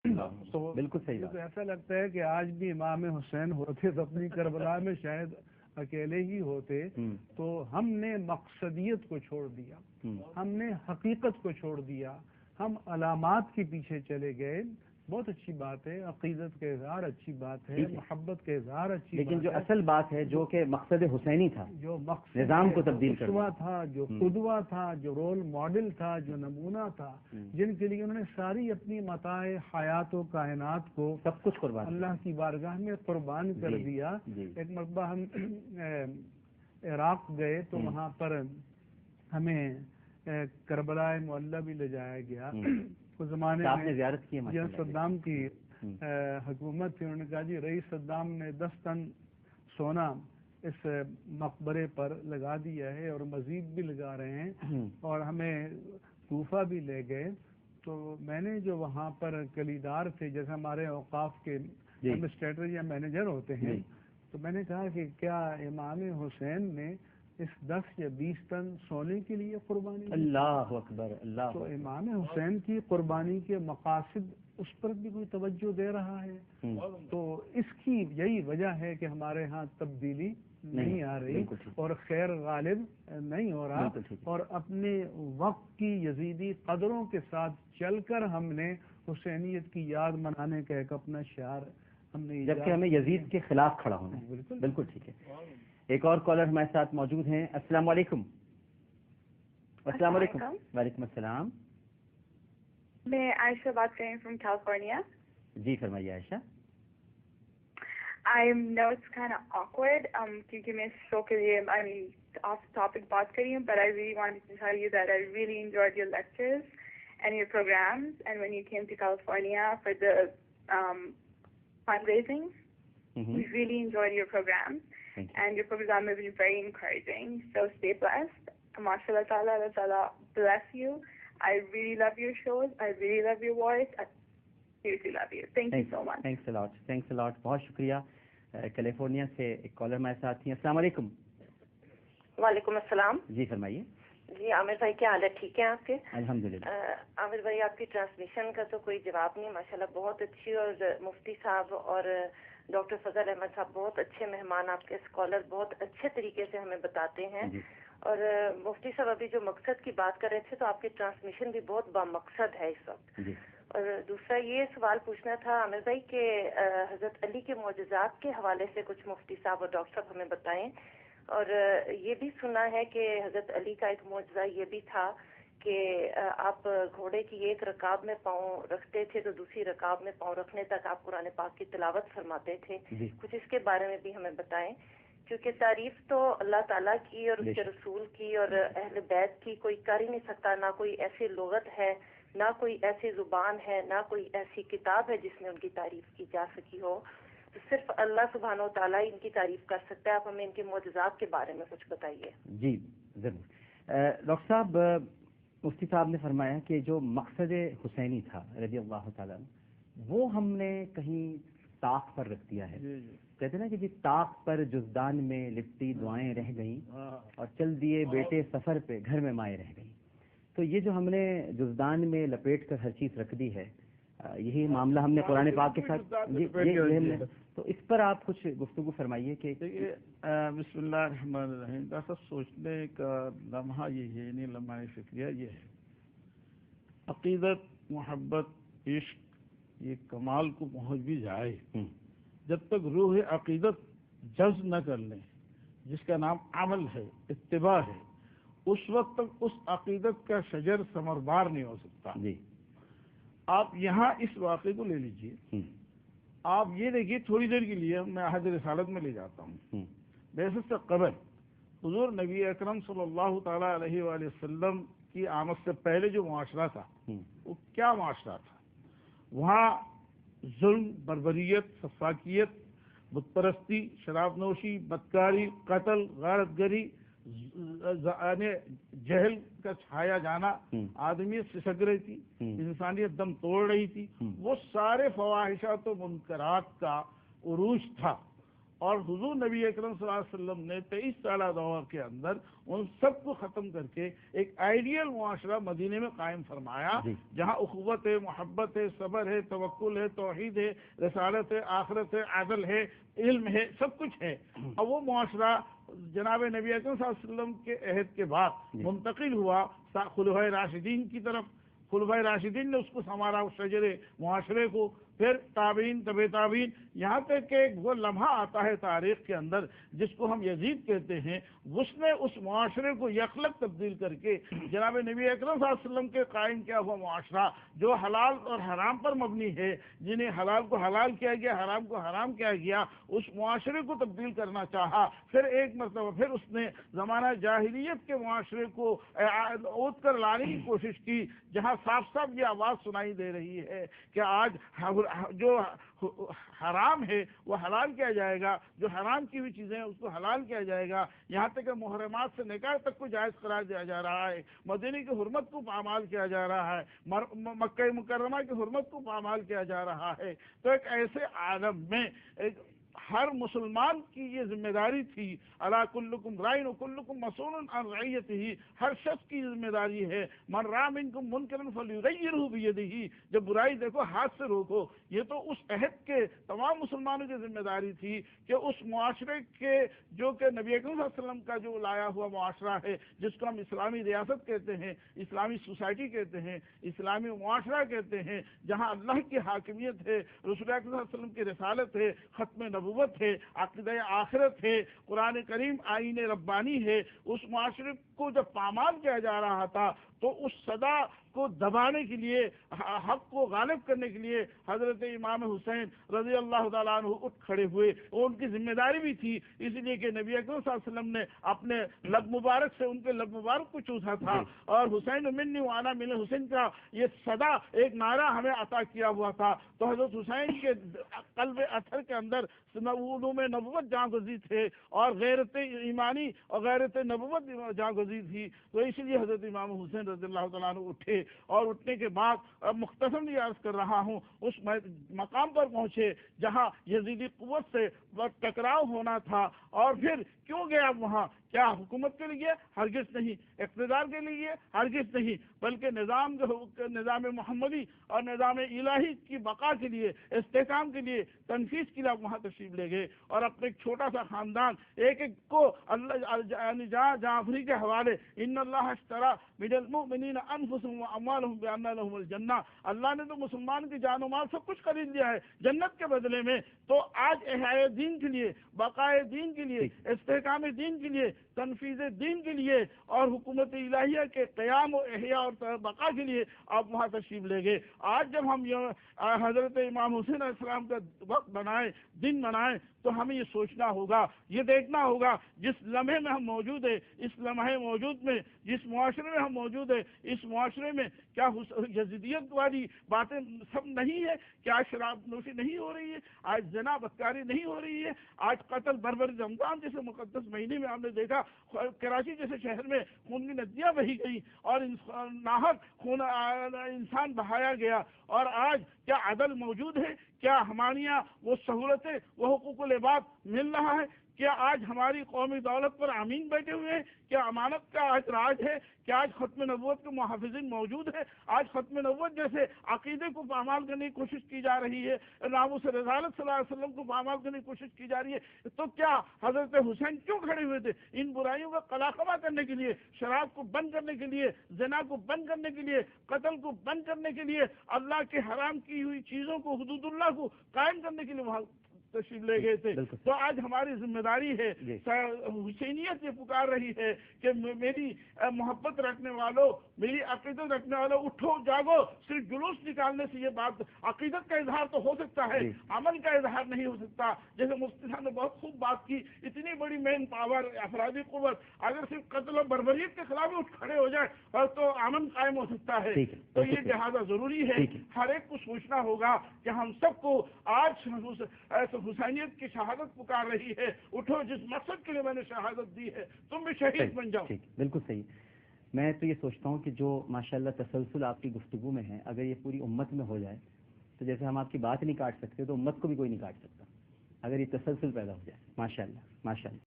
تو بالکل صحیح تو ایسا لگتا ہے کہ آج بھی امام حسین ہوتے تو اپنی کربلا میں شاید اکیلے ہی ہوتے. تو ہم نے مقصدیت کو چھوڑ دیا, ہم نے حقیقت کو چھوڑ دیا, ہم علامات کے پیچھے چلے گئے. بہت اچھی بات ہے, عقیدت کا اظہار اچھی بات ہے, محبت کا اظہار اچھی بات ہے, لیکن جو اصل بات ہے جو کہ مقصد حسینی تھا, جو مقصد نظام کو تبدیل اسوا تھا, جو قدوہ تھا, جو رول ماڈل تھا, جو نمونہ تھا, جن کے لیے انہوں نے ساری اپنی متاع حیات و کائنات کو سب کچھ قربان اللہ کی بارگاہ میں قربان کر دیا. ایک مرتبہ ہم عراق گئے تو وہاں پر ہمیں کربلا معلی بھی لے جایا گیا. اس زمانے میں زیارت کی جب صدام کی حکومت تھی, انہوں نے کہا جی رئیس صدام نے 10 ٹن سونا اس مقبرے پر لگا دیا ہے اور مزید بھی لگا رہے ہیں, اور ہمیں کوفہ بھی لے گئے. تو میں نے جو وہاں پر کلیدار تھے, جیسے ہمارے اوقاف کے ایڈمنسٹریٹر یا مینیجر ہوتے ہیں, تو میں نے کہا کہ کیا امام حسین نے اس 10 یا 20 ٹن سونے کے لیے قربانی دی؟ اللہ اکبر, اللہ. تو امام حسین کی قربانی کے مقاصد اس پر بھی کوئی توجہ دے رہا ہے. تو اس کی یہی وجہ ہے کہ ہمارے ہاں تبدیلی نہیں آ رہی اور خیر غالب نہیں ہو رہا, اور اپنے وقت کی یزیدی قدروں کے ساتھ چل کر ہم نے حسینیت کی یاد منانے کا ایک اپنا شعار ہم نے, جبکہ ہمیں یزید کے خلاف کھڑا ہونا ہے. بالکل ٹھیک ہے. ایک اور کالر ہمارے ساتھ موجود ہیں. السلام علیکم. السلام علیکم. وعلیکم السلام. میں عائشہ بات کر رہی ہوں فرام کیلیفورنیا. جی فرمائیے عائشہ. I know it's kind of awkward کیونکہ میں اس شو کے لیے off topic بات کر رہی ہوں, but I really wanted to tell you that I really enjoyed your lectures and your programs, and when you came to California for the fundraising, we really enjoyed your programs, and your program has been very encouraging. So stay blessed. MashaAllah ta'ala, Allah ta'ala bless you. I really love your shows. I really love your voice. I seriously love you. Thank you so much. Thanks a lot. Thanks a lot. بہت شکریہ. California سے ایک collar ہمارے ساتھ ہیں. السلام علیکم. وعلیکم السلام. جی فرمائیے. جی عامر بھائی کیا حال ہے؟ ٹھیک ہے آپ کے؟ الحمدللہ. عامر بھائی آپ کی ٹرانسمیشن کا تو کوئی جواب نہیں, ماشاءاللہ بہت اچھی, اور مفتی صاحب اور ڈاکٹر فضل احمد صاحب بہت اچھے مہمان, آپ کے اسکالر بہت اچھے طریقے سے ہمیں بتاتے ہیں. اور مفتی صاحب ابھی جو مقصد کی بات کر رہے تھے, تو آپ کی ٹرانسمیشن بھی بہت بامقصد ہے اس وقت. اور دوسرا یہ سوال پوچھنا تھا عامر بھائی کہ حضرت علی کے معجزات کے حوالے سے کچھ مفتی صاحب اور ڈاکٹر صاحب ہمیں بتائیں. اور یہ بھی سنا ہے کہ حضرت علی کا ایک معجزہ یہ بھی تھا کہ آپ گھوڑے کی ایک رکاب میں پاؤں رکھتے تھے تو دوسری رکاب میں پاؤں رکھنے تک آپ قرآن پاک کی تلاوت فرماتے تھے. کچھ اس کے بارے میں بھی ہمیں بتائیں, کیونکہ تعریف تو اللہ تعالیٰ کی اور اس کے رسول کی اور اہل بیت کی کوئی کر ہی نہیں سکتا. نہ کوئی ایسی لغت ہے, نہ کوئی ایسی زبان ہے, نہ کوئی ایسی کتاب ہے جس میں ان کی تعریف کی جا سکی ہو. تو صرف اللہ سبحانہ و تعالیٰ ان کی تعریف کر سکتا ہے. آپ ہمیں ان کے معجزات کے بارے میں کچھ بتائیے. جی ضرور. ڈاکٹر صاحب, مفتی صاحب نے فرمایا کہ جو مقصد حسینی تھا رضی اللہ تعالیٰ, وہ ہم نے کہیں طاق پر رکھ دیا ہے. کہتے ہیں نا کہ جی طاق پر جزدان میں لپٹی دعائیں رہ گئیں, اور چل دیے بیٹے سفر پہ گھر میں مائیں رہ گئیں. تو یہ جو ہم نے جزدان میں لپیٹ کر ہر چیز رکھ دی ہے, یہی معاملہ ہم نے قرآن پاک کے ساتھ. تو اس پر آپ کچھ گفتگو فرمائیے. کہ بسم اللہ الرحمن الرحیم. ایسا سوچنے کا لمحہ یہ ہے, نہیں لمحہ فکریہ یہ ہے, عقیدت, محبت, عشق یہ کمال کو پہنچ بھی جائے, جب تک روح عقیدت جذب نہ کر لیں, جس کا نام عمل ہے, اتباع ہے, اس وقت تک اس عقیدت کا شجر ثمربار نہیں ہو سکتا. آپ یہاں اس واقعے کو لے لیجئے. آپ یہ دیکھیے, تھوڑی دیر کے لیے میں عہد رسالت میں لے جاتا ہوں. بعثت سے قبل حضور نبی اکرم صلی اللہ تعالیٰ علیہ وآلہ وسلم کی آمد سے پہلے جو معاشرہ تھا, وہ کیا معاشرہ تھا؟ وہاں ظلم, بربریت, سفاکیت, بت پرستی, شراب نوشی, بدکاری, قتل, غارت گری, جہل کا چھایا جانا, آدمیت سسک رہی تھی, انسانیت دم توڑ رہی تھی. وہ سارے فواحشات و منکرات کا عروج تھا. اور حضور نبی اکرم صلی اللہ علیہ وسلم نے 23 سالہ دور کے اندر ان سب کو ختم کر کے ایک آئیڈیل معاشرہ مدینے میں قائم فرمایا، جہاں اخوت ہے، محبت ہے، صبر ہے، توکل ہے، توحید ہے، رسالت ہے، آخرت ہے، عدل ہے، علم ہے، سب کچھ ہے۔ اور وہ معاشرہ جناب نبی اکرم صلی اللہ علیہ وسلم کے عہد کے بعد منتقل ہوا خلفائے راشدین کی طرف۔ خلفائے راشدین نے اس کو سنوارا، اس شجرے معاشرے کو، پھر تابعین، طب تابعین، یہاں تک کہ ایک وہ لمحہ آتا ہے تاریخ کے اندر جس کو ہم یزید کہتے ہیں، اس نے اس معاشرے کو یکلک تبدیل کر کے جناب نبی اکرم صلی اللہ علیہ وسلم کے قائم کیا ہوا معاشرہ جو حلال اور حرام پر مبنی ہے، جنہیں حلال کو حلال کیا گیا، حرام کو حرام کیا گیا، اس معاشرے کو تبدیل کرنا چاہا۔ پھر ایک مرتبہ پھر اس نے زمانہ جاہلیت کے معاشرے کو اوت کر لانے کی کوشش کی، جہاں صاف صاف یہ آواز سنائی دے رہی ہے کہ آج جو حرام ہے وہ حلال کیا جائے گا، جو حرام کی ہوئی چیزیں ہیں اس کو حلال کیا جائے گا، یہاں تک کہ محرمات سے نکاح تک کو جائز قرار دیا جا رہا ہے، مدینے کی حرمت کو پامال کیا جا رہا ہے، مکہ مکرمہ کی حرمت کو پامال کیا جا رہا ہے۔ تو ایک ایسے عالم میں ہر مسلمان کی یہ ذمہ داری تھی، الا کلکم رائن وکلکم مسئول عن رعیتہ، ہر شخص کی ذمہ داری ہے، من رأى منکم منکرا فلیغیرہ بیدہ، جب برائی دیکھو ہاتھ سے روکو۔ یہ تو اس عہد کے تمام مسلمانوں کی ذمہ داری تھی کہ اس معاشرے کے جو کہ نبی اکرم صلی اللہ علیہ وسلم کا جو لایا ہوا معاشرہ ہے، جس کو ہم اسلامی ریاست کہتے ہیں، اسلامی سوسائٹی کہتے ہیں، اسلامی معاشرہ کہتے ہیں، جہاں اللہ کی حاکمیت ہے، رسول اکرم صلی اللہ علیہ وسلم کی رسالت ہے، ختم نبوت ہے، عقیدہ آخرت ہے، قرآن کریم آئین ربانی ہے، اس معاشرے کو جب پامال کیا جا رہا تھا تو اس صدا کو دبانے کے لیے، حق کو غالب کرنے کے لیے حضرت امام حسین رضی اللہ تعالیٰ عنہ اٹھ کھڑے ہوئے، اور ان کی ذمہ داری بھی تھی، اس لیے کہ نبی اکرم صلی اللہ علیہ وسلم نے اپنے لب مبارک سے ان کے لب مبارک کو چوسا تھا، اور حسین منی وانا من حسین کا یہ صدا ایک نعرہ ہمیں عطا کیا ہوا تھا۔ تو حضرت حسین کے قلب اطہر کے اندر علوم نبوت جاگزی تھے، اور غیرت ایمانی اور غیرت نبوت جاگزی تھی۔ تو اس لیے حضرت امام حسین رضی اللہ تعالیٰ عنہ اٹھے، اور اٹھنے کے بعد مختصر یہ عرض کر رہا ہوں، اس مقام پر پہنچے جہاں یزیدی قوت سے ٹکراؤ ہونا تھا، اور پھر کیوں گیا وہاں؟ کیا حکومت کے لیے؟ ہرگز نہیں۔ اقتدار کے لیے؟ ہرگز نہیں، بلکہ نظام محمدی اور نظام الہی کی بقا کے لیے، استحکام کے لیے، تنفیذ کے لیے وہاں تشریف لے گئے، اور اپنے ایک چھوٹا سا خاندان ایک ایک کو اللہ جعفری کے حوالے، ان اللہ اشترى من المؤمنین انفسهم واموالهم بان لهم الجنہ، اللہ نے تو مسلمان کی جان و مال سب کچھ خرید لیا ہے جنت کے بدلے میں۔ تو آج احیاء دین کے لیے، بقائے دین کے لیے، استحکام دین کے لیے، تنفیذ دین کے لیے، اور حکومت الہیہ کے قیام و احیاء اور بقا کے لیے آپ وہاں تشریف لے گئے۔ آج جب ہم حضرت امام حسین علیہ السلام کا وقت بنائیں، دن منائیں، تو ہمیں یہ سوچنا ہوگا، یہ دیکھنا ہوگا، جس لمحے میں ہم موجود ہیں، اس لمحے موجود میں جس معاشرے میں ہم موجود ہیں، اس معاشرے میں کیا یزیدیت والی باتیں سب نہیں ہے؟ کیا شراب نوشی نہیں ہو رہی ہے؟ آج زنا بدکاری نہیں ہو رہی ہے؟ آج قتل بربری، رمضان جیسے مقدس مہینے میں ہم نے دیکھا کراچی جیسے شہر میں خون کی ندیاں بہی گئی، اور ناحق خون انسان بہایا گیا، اور آج کیا عدل موجود ہے؟ کیا ہمارے یہاں وہ سہولتیں، وہ حقوق العباد مل رہا ہے؟ کیا آج ہماری قومی دولت پر امین بیٹھے ہوئے ہیں؟ کیا امانت کا آج راج ہے؟ کیا آج ختم نبوت کے محافظین موجود ہے؟ آج ختم نبوت جیسے عقیدے کو پامال کرنے کی کوشش کی جا رہی ہے، ناموس رسالت صلی اللہ علیہ وسلم کو پامال کرنے کی کوشش کی جا رہی ہے، تو کیا حضرت حسین کیوں کھڑے ہوئے تھے؟ ان برائیوں کا قلاقمہ کرنے کے لیے، شراب کو بند کرنے کے لیے، زنا کو بند کرنے کے لیے، قتل کو بند کرنے کے لیے، اللہ کے حرام کی ہوئی چیزوں کو، حدود اللہ کو قائم کرنے کے لیے وہاں تشریف لے گئے تھے۔ تو آج ہماری ذمہ داری ہے، حسینیت یہ پکار رہی ہے کہ میری محبت رکھنے والوں، میری عقیدت رکھنے والوں، اٹھو جاگو۔ صرف جلوس نکالنے سے یہ بات، عقیدت کا اظہار تو ہو سکتا ہے، عمل کا اظہار نہیں ہو سکتا۔ جیسے مفتی صاحب نے بہت خوب بات کی، اتنی بڑی مین پاور، افرادی قوت اگر صرف قتل و بربریت کے خلاف اٹھ کھڑے ہو جائے تو امن قائم ہو سکتا ہے۔ تو یہ لہٰذا ضروری ہے، ہر ایک کو سوچنا ہوگا کہ ہم سب کو آج حسینیت کی شہادت پکار رہی ہے، اٹھو، جس مقصد کے لیے میں نے شہادت دی ہے تم بھی شہید بن جاؤ۔ بالکل صحیح۔ میں تو یہ سوچتا ہوں کہ جو ماشاءاللہ تسلسل آپ کی گفتگو میں ہے، اگر یہ پوری امت میں ہو جائے تو جیسے ہم آپ کی بات نہیں کاٹ سکتے تو امت کو بھی کوئی نہیں کاٹ سکتا۔ اگر یہ تسلسل پیدا ہو جائے. ماشاء اللہ ماشاء اللہ.